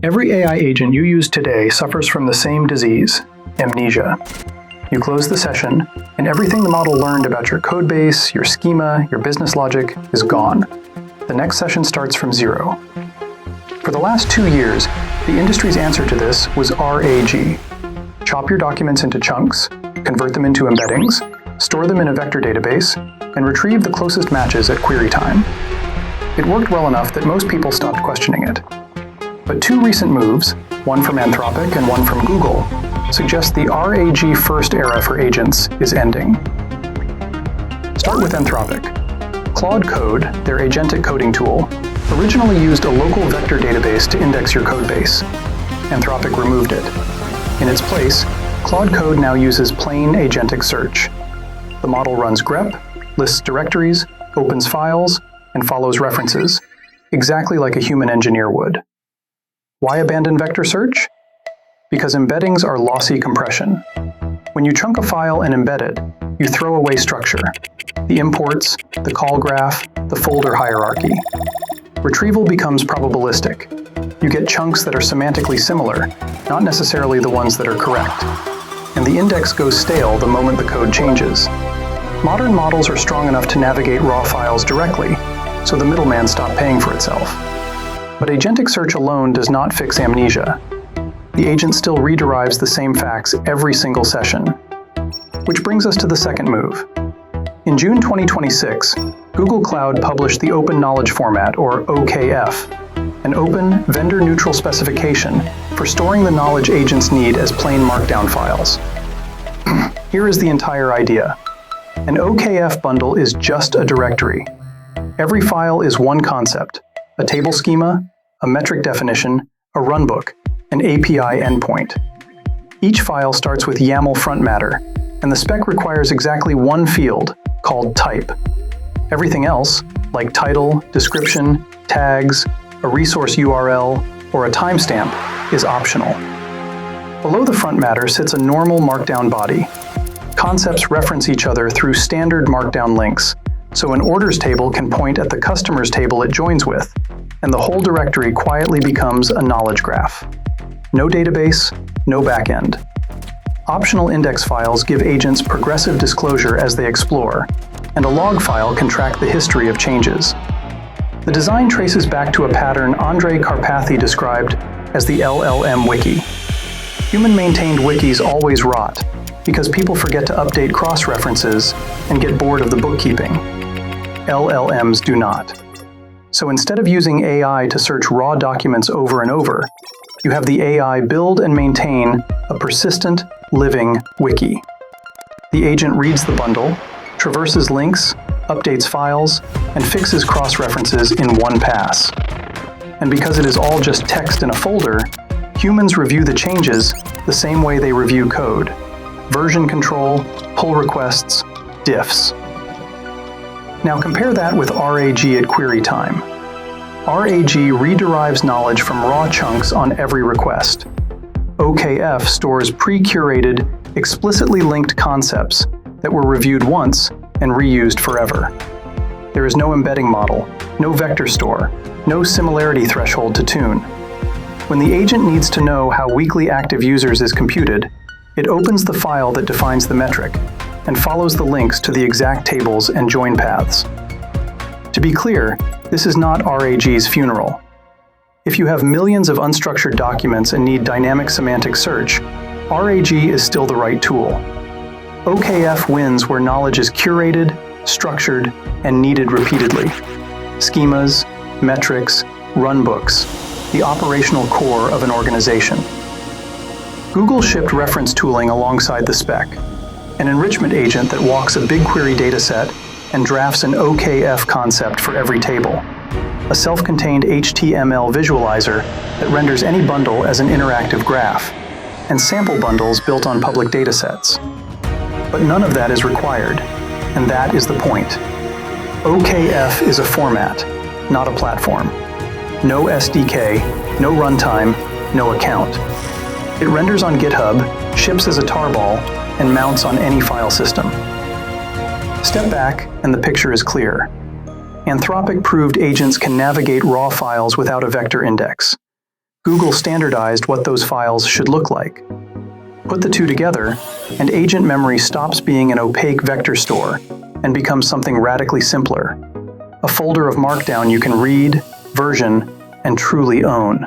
Every AI agent you use today suffers from the same disease, amnesia. You close the session, and everything the model learned about your codebase, your schema, your business logic is gone. The next session starts from zero. For the last 2 years, the industry's answer to this was RAG. Chop your documents into chunks, convert them into embeddings, store them in a vector database, and retrieve the closest matches at query time. It worked well enough that most people stopped questioning it. But 2 recent moves, one from Anthropic and one from Google, suggest the RAG first era for agents is ending. Start with Anthropic. Claude Code, their agentic coding tool, originally used a local vector database to index your codebase. Anthropic removed it. In its place, Claude Code now uses plain agentic search. The model runs grep, lists directories, opens files, and follows references, exactly like a human engineer would. Why abandon vector search? Because embeddings are lossy compression. When you chunk a file and embed it, you throw away structure. The imports, the call graph, the folder hierarchy. Retrieval becomes probabilistic. You get chunks that are semantically similar, not necessarily the ones that are correct. And the index goes stale the moment the code changes. Modern models are strong enough to navigate raw files directly, so the middleman stopped paying for itself. But agentic search alone does not fix amnesia. The agent still rederives the same facts every single session. Which brings us to the second move. In June 2026, Google Cloud published the Open Knowledge Format, or OKF, an open, vendor-neutral specification for storing the knowledge agents need as plain markdown files. Here is the entire idea. An OKF bundle is just a directory. Every file is one concept: a table schema, a metric definition, a runbook, an API endpoint. Each file starts with YAML Frontmatter, and the spec requires exactly one field, called type. Everything else, like title, description, tags, a resource URL, or a timestamp, is optional. Below the Frontmatter sits a normal markdown body. Concepts reference each other through standard markdown links, so an orders table can point at the customer's table it joins with, and the whole directory quietly becomes a knowledge graph. No database, no backend. Optional index files give agents progressive disclosure as they explore, and a log file can track the history of changes. The design traces back to a pattern Andrej Karpathy described as the LLM Wiki. Human-maintained wikis always rot, because people forget to update cross-references and get bored of the bookkeeping. LLMs do not. So instead of using AI to search raw documents over and over, you have the AI build and maintain a persistent, living wiki. The agent reads the bundle, traverses links, updates files, and fixes cross-references in one pass. And because it is all just text in a folder, humans review the changes the same way they review code: version control, pull requests, diffs. Now compare that with RAG at query time. RAG rederives knowledge from raw chunks on every request. OKF stores pre-curated, explicitly linked concepts that were reviewed once and reused forever. There is no embedding model, no vector store, no similarity threshold to tune. When the agent needs to know how weekly active users is computed, it opens the file that defines the metric and follows the links to the exact tables and join paths. To be clear, this is not RAG's funeral. If you have millions of unstructured documents and need dynamic semantic search, RAG is still the right tool. OKF wins where knowledge is curated, structured, and needed repeatedly. Schemas, metrics, runbooks, the operational core of an organization. Google shipped reference tooling alongside the spec, an enrichment agent that walks a BigQuery dataset and drafts an OKF concept for every table, a self-contained HTML visualizer that renders any bundle as an interactive graph, and sample bundles built on public datasets. But none of that is required, and that is the point. OKF is a format, not a platform. No SDK, no runtime, no account. It renders on GitHub, ships as a tarball, and mounts on any file system. Step back, and the picture is clear. Anthropic proved agents can navigate raw files without a vector index. Google standardized what those files should look like. Put the two together, and agent memory stops being an opaque vector store and becomes something radically simpler. A folder of markdown you can read, version, and truly own.